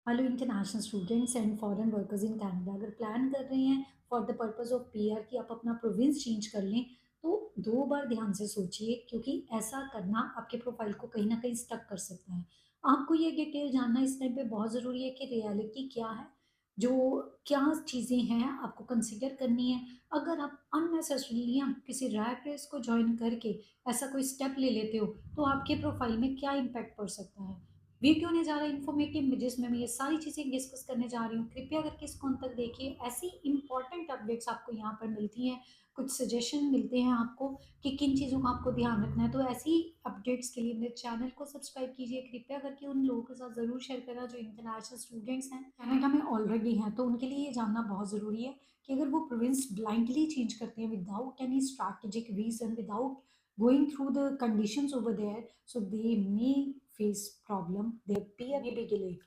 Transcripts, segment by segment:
Hello international students and foreign workers in Canada, अगर plan कर रहे हैं for the purpose of PR कि आप अपना प्रोविंस चेंज कर लें, तो दो बार ध्यान से सोचिए, क्योंकि ऐसा करना आपके प्रोफाइल को कहीं ना कहीं स्टक कर सकता है। आपको ये डिटेल जानना इस टाइम पे बहुत ज़रूरी है कि रियलिटी क्या है, जो क्या चीज़ें हैं आपको कंसिडर करनी है। अगर आप अननेसेसरीली आप किसी रैट रेस को ज्वाइन करके ऐसा कोई स्टेप ले लेते हो, तो आपके प्रोफाइल में क्या इम्पैक्ट पड़ सकता है। वीडियो होने जा रहा है इन्फॉर्मेटिव, जिसमें मैं ये सारी चीज़ें डिस्कस करने जा रही हूँ। कृपया करके इसको अंत तक देखिए, ऐसी इंपॉर्टेंट अपडेट्स आपको यहाँ पर मिलती हैं, कुछ सजेशन मिलते हैं आपको कि किन चीज़ों का आपको ध्यान रखना है। तो ऐसी अपडेट्स के लिए मेरे चैनल को सब्सक्राइब कीजिए। कृपया करके उन लोगों के साथ ज़रूर शेयर करना जो इंटरनेशनल स्टूडेंट्स हैं, कनाडा में ऑलरेडी हैं, तो उनके लिए ये जानना बहुत ज़रूरी है कि अगर वो प्रोविंस ब्लाइंडली चेंज करते हैं without any strategic reason, without going through the conditions over there, so they may face problem, their peer may be delayed।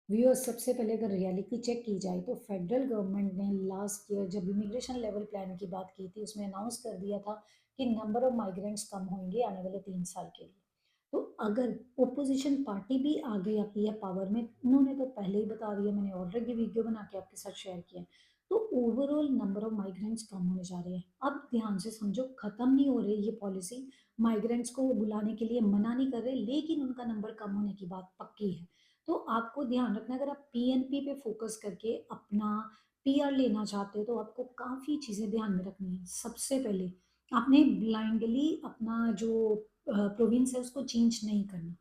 Viewers, सबसे पहले अगर रियलिटी चेक की जाए तो फेडरल गवर्नमेंट ने लास्ट ईयर जब इमिग्रेशन लेवल प्लान की बात की थी, उसमें अनाउंस कर दिया था कि नंबर ऑफ माइग्रेंट्स कम होंगे आने वाले 3 साल के लिए। तो अगर ओपोजिशन पार्टी भी आ गई आती है पावर में, उन्होंने तो पहले ही बता दिया, मैंने ऑलरेडी वीडियो बना के आपके साथ शेयर किया, तो ओवरऑल नंबर ऑफ माइग्रेंट्स कम होने जा रहे हैं। अब ध्यान से समझो, खत्म नहीं हो रही ये पॉलिसी, माइग्रेंट्स को बुलाने के लिए मना नहीं कर रहे, लेकिन उनका नंबर कम होने की बात पक्की है। तो आपको ध्यान रखना है, अगर आप पीएनपी पे फोकस करके अपना पीआर लेना चाहते हो, तो आपको काफ़ी चीज़ें ध्यान में रखनी है। सबसे पहले आपने ब्लाइंडली अपना जो प्रोविंस है उसको चेंज नहीं करना,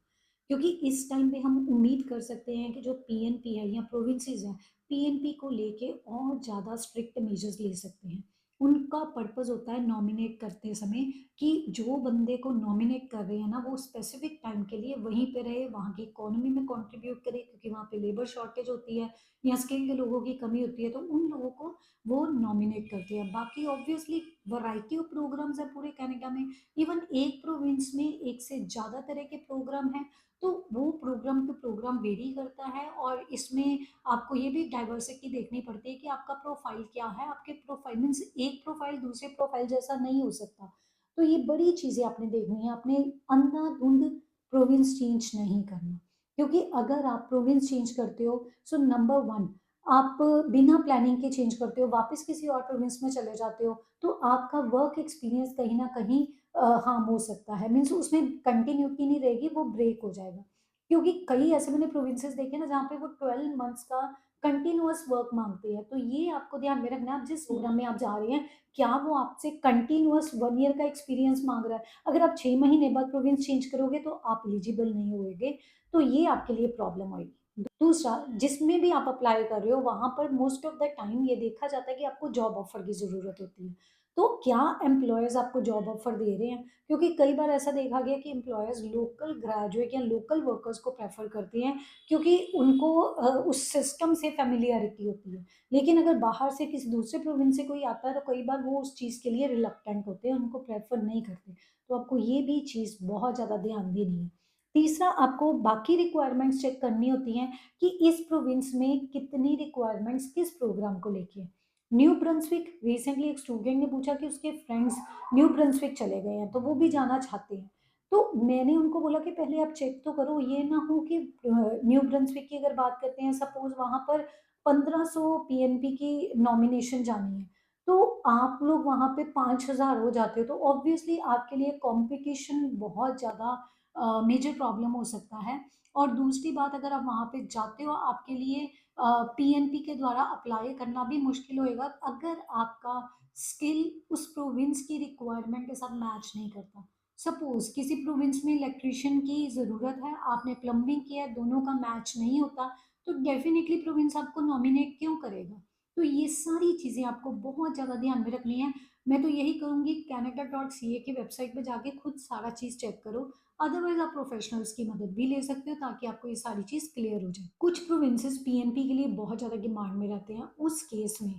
क्योंकि इस टाइम पे हम उम्मीद कर सकते हैं कि जो पीएनपी है या प्रोविंसेस हैं, पीएनपी को लेके और ज़्यादा स्ट्रिक्ट मेजर्स ले सकते हैं। उनका पर्पस होता है नॉमिनेट करते समय कि जो बंदे को नॉमिनेट कर रहे हैं ना, वो स्पेसिफिक टाइम के लिए वहीं पे रहे, वहाँ की इकोनॉमी में कंट्रीब्यूट करे, क्योंकि वहाँ पे लेबर शॉर्टेज होती है या स्किल्ड लोगों की कमी होती है, तो उन लोगों को वो नॉमिनेट करते हैं। बाकी ऑब्वियसली वैरायटी ऑफ प्रोग्राम्स है पूरे कनाडा में, इवन एक प्रोविंस में एक से ज़्यादा तरह के प्रोग्राम हैं, तो वो प्रोग्राम टू प्रोग्राम वेरी करता है। और इसमें आपको ये भी डाइवर्सिटी देखनी पड़ती है कि आपका प्रोफाइल क्या है। आपके प्रोफाइल मीन्स एक प्रोफाइल दूसरे प्रोफाइल जैसा नहीं हो सकता। तो ये बड़ी चीज़ें आपने देखनी है, आपने अंधाधुंध प्रोविंस चेंज नहीं करना, क्योंकि अगर आप प्रोविंस चेंज करते हो, सो नंबर वन, आप बिना प्लानिंग के चेंज करते हो, वापस किसी और प्रोविंस में चले जाते हो, तो आपका वर्क एक्सपीरियंस कहीं ना कहीं हार्म हो सकता है। मीन्स उसमें कंटिन्यूटी नहीं रहेगी, वो ब्रेक हो जाएगा। क्योंकि कई ऐसे मैंने प्रोविंसेस देखे ना, जहाँ पे वो 12 मंथ्स का कंटिन्यूअस वर्क मांगते हैं। तो ये आपको ध्यान में रखना है, आप जिस प्रोग्राम में आप जा रहे हैं, क्या वो आपसे कंटिन्यूअस 1 ईयर का एक्सपीरियंस मांग रहा है। अगर आप 6 महीने बाद प्रोविंस चेंज करोगे तो आप एलिजिबल नहीं होगे, तो ये आपके लिए प्रॉब्लम होगी। दूसरा, जिसमें भी आप अप्लाई कर रहे हो, वहां पर मोस्ट ऑफ द टाइम ये देखा जाता है कि आपको जॉब ऑफर की जरूरत होती है। तो क्या एम्प्लॉयर्स आपको जॉब ऑफर दे रहे हैं, क्योंकि कई बार ऐसा देखा गया कि एम्प्लॉयर्स लोकल ग्रेजुएट या लोकल वर्कर्स को प्रेफर करते हैं, क्योंकि उनको उस सिस्टम से फेमिलियरिटी होती है। लेकिन अगर बाहर से किसी दूसरे प्रोविंस से कोई आता है, तो कई बार वो उस चीज़ के लिए रिलक्टेंट होते हैं, उनको प्रेफर नहीं करते। तो आपको ये भी चीज़ बहुत ज़्यादा ध्यान देनी है। तीसरा, आपको बाकी रिक्वायरमेंट्स चेक करनी होती हैं कि इस प्रोविंस में कितनी रिक्वायरमेंट्स किस प्रोग्राम को लेके हैं। न्यू ब्रंसविक, रिसेंटली एक स्टूडेंट ने पूछा कि उसके फ्रेंड्स न्यू ब्रंसविक चले गए हैं, तो वो भी जाना चाहते हैं। तो मैंने उनको बोला कि पहले आप चेक तो करो, ये ना हो कि न्यू ब्रंसविक की अगर बात करते हैं, सपोज वहां पर 1500 पीएनपी की नॉमिनेशन जानी है, तो आप लोग वहां पे 5000 हो जाते हो, तो ऑब्वियसली आपके लिए कंपटीशन बहुत ज्यादा मेजर प्रॉब्लम हो सकता है। और दूसरी बात, अगर आप वहां पे जाते हो, आपके लिए पीएनपी के द्वारा अप्लाई करना भी मुश्किल होएगा, अगर आपका स्किल उस प्रोविंस की रिक्वायरमेंट के साथ मैच नहीं करता। सपोज किसी प्रोविंस में इलेक्ट्रिशियन की ज़रूरत है, आपने प्लम्बिंग किया है, दोनों का मैच नहीं होता, तो डेफिनेटली प्रोविंस आपको नॉमिनेट क्यों करेगा। तो ये सारी चीज़ें आपको बहुत ज़्यादा ध्यान में रखनी है। मैं तो यही कहूँगी, canada.ca की वेबसाइट पे जाके खुद सारा चीज़ चेक करो। अदरवाइज आप प्रोफेशनल्स की मदद भी ले सकते हो, ताकि आपको ये सारी चीज़ क्लियर हो जाए। कुछ प्रोविंसेस पीएनपी के लिए बहुत ज़्यादा डिमांड में रहते हैं, उस केस में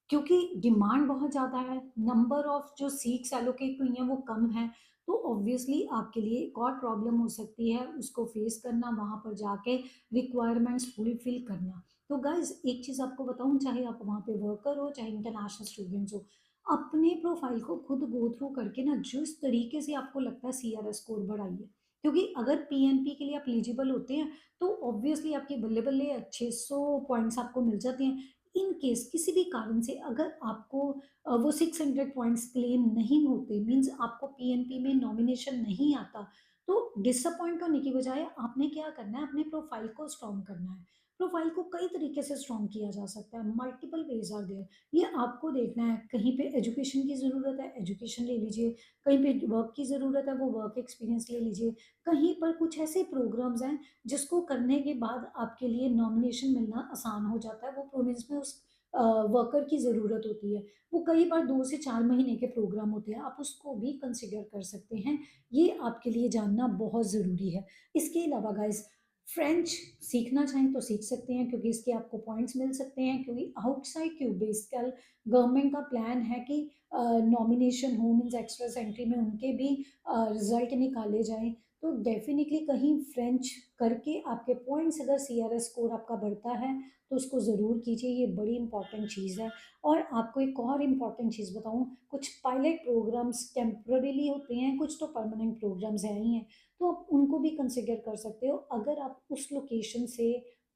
क्योंकि डिमांड बहुत ज़्यादा है, नंबर ऑफ जो सीट्स एलोकेट हुई हैं वो कम है, तो ऑब्वियसली आपके लिए एक और प्रॉब्लम हो सकती है, उसको फेस करना, वहाँ पर जाके रिक्वायरमेंट्स फुलफिल करना। तो गाइज, एक चीज़ आपको बताऊँ, चाहे आप वहाँ पे वर्कर हो चाहे इंटरनेशनल स्टूडेंट्स हो, अपने प्रोफाइल को खुद गो थ्रू करके ना, जिस तरीके से आपको लगता है सीआरएस स्कोर बढ़ाइए। क्योंकि अगर पीएनपी के लिए आप एलिजिबल होते हैं, तो ऑब्वियसली आपके बल्ले-बल्ले 600 पॉइंट्स आपको मिल जाते हैं। इन केस किसी भी कारण से अगर आपको वो 600 पॉइंट्स क्लेम नहीं होते, मीन्स आपको पीएनपी में नॉमिनेशन नहीं आता, तो डिसअपॉइंट होने की बजाय आपने क्या करना है, अपने प्रोफाइल को स्ट्रॉन्ग करना है। प्रोफाइल को कई तरीके से स्ट्रॉन्ग किया जा सकता है, मल्टीपल वेज आर देयर। ये आपको देखना है, कहीं पे एजुकेशन की ज़रूरत है, एजुकेशन ले लीजिए, कहीं पे वर्क की ज़रूरत है, वो वर्क एक्सपीरियंस ले लीजिए, कहीं पर कुछ ऐसे प्रोग्राम्स हैं जिसको करने के बाद आपके लिए नॉमिनेशन मिलना आसान हो जाता है, वो प्रोविंस में उस वर्कर की ज़रूरत होती है। वो कई बार 2 से 4 महीने के प्रोग्राम होते हैं, आप उसको भी कंसिडर कर सकते हैं। ये आपके लिए जानना बहुत ज़रूरी है। इसके अलावा गाइस, फ्रेंच सीखना चाहें तो सीख सकते हैं, क्योंकि इसके आपको पॉइंट्स मिल सकते हैं, क्योंकि आउटसाइड क्यूबेस कल गवर्नमेंट का प्लान है कि नॉमिनेशन हो, मीन्स एक्स्ट्रा सेंट्री में उनके भी रिजल्ट निकाले जाएं। तो डेफिनेटली कहीं फ्रेंच करके आपके पॉइंट्स, अगर सीआरएस स्कोर आपका बढ़ता है तो उसको ज़रूर कीजिए, ये बड़ी इंपॉर्टेंट चीज़ है। और आपको एक और इम्पॉर्टेंट चीज़ बताऊँ, कुछ पायलट प्रोग्राम्स टेम्पररीली होते हैं, कुछ तो परमानेंट प्रोग्राम्स हैं ही हैं, तो आप उनको भी कंसिडर कर सकते हो। अगर आप उस लोकेशन से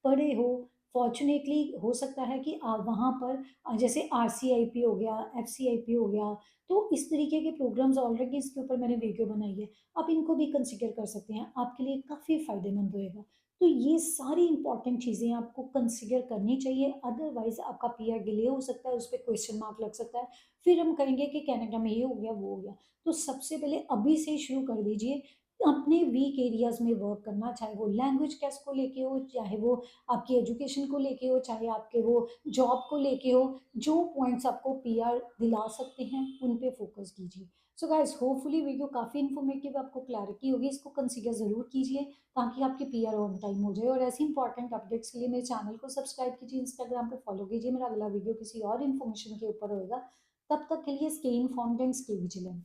पढ़े हो, फॉर्चुनेटली हो सकता है कि आप वहाँ पर जैसे आरसीआईपी हो गया, एफसीआईपी हो गया, तो इस तरीके के प्रोग्राम्स ऑलरेडी इसके ऊपर मैंने वीडियो बनाई है, आप इनको भी कंसिडर कर सकते हैं, आपके लिए काफ़ी फ़ायदेमंद होएगा। तो ये सारी इंपॉर्टेंट चीज़ें आपको कंसिडर करनी चाहिए, अदरवाइज आपका पीआर डिले हो सकता है, उस पर क्वेश्चन मार्क लग सकता है, फिर हम कहेंगे कि कनाडा में ये हो गया वो हो गया। तो सबसे पहले अभी से शुरू कर दीजिए अपने वीक एरियाज में वर्क करना, चाहे वो लैंग्वेज टेस्ट को लेके हो, चाहे वो आपकी एजुकेशन को लेके हो, चाहे आपके वो जॉब को लेके हो। जो पॉइंट्स आपको पीआर दिला सकते हैं उन पे फोकस कीजिए। सो गाइस, होपफुली वीडियो काफ़ी इन्फॉर्मेटिव, आपको क्लैरिटी होगी, इसको कंसिडर ज़रूर कीजिए ताकि आपकी पीआर ऑन टाइम हो जाए। और ऐसी इंपॉर्टेंट अपडेट्स के लिए मेरे चैनल को सब्सक्राइब कीजिए, इंस्टाग्राम पे फॉलो कीजिए। मेरा अगला वीडियो किसी और इन्फॉर्मेशन के ऊपर होएगा। तब तक के लिए stay informed and stay vigilant.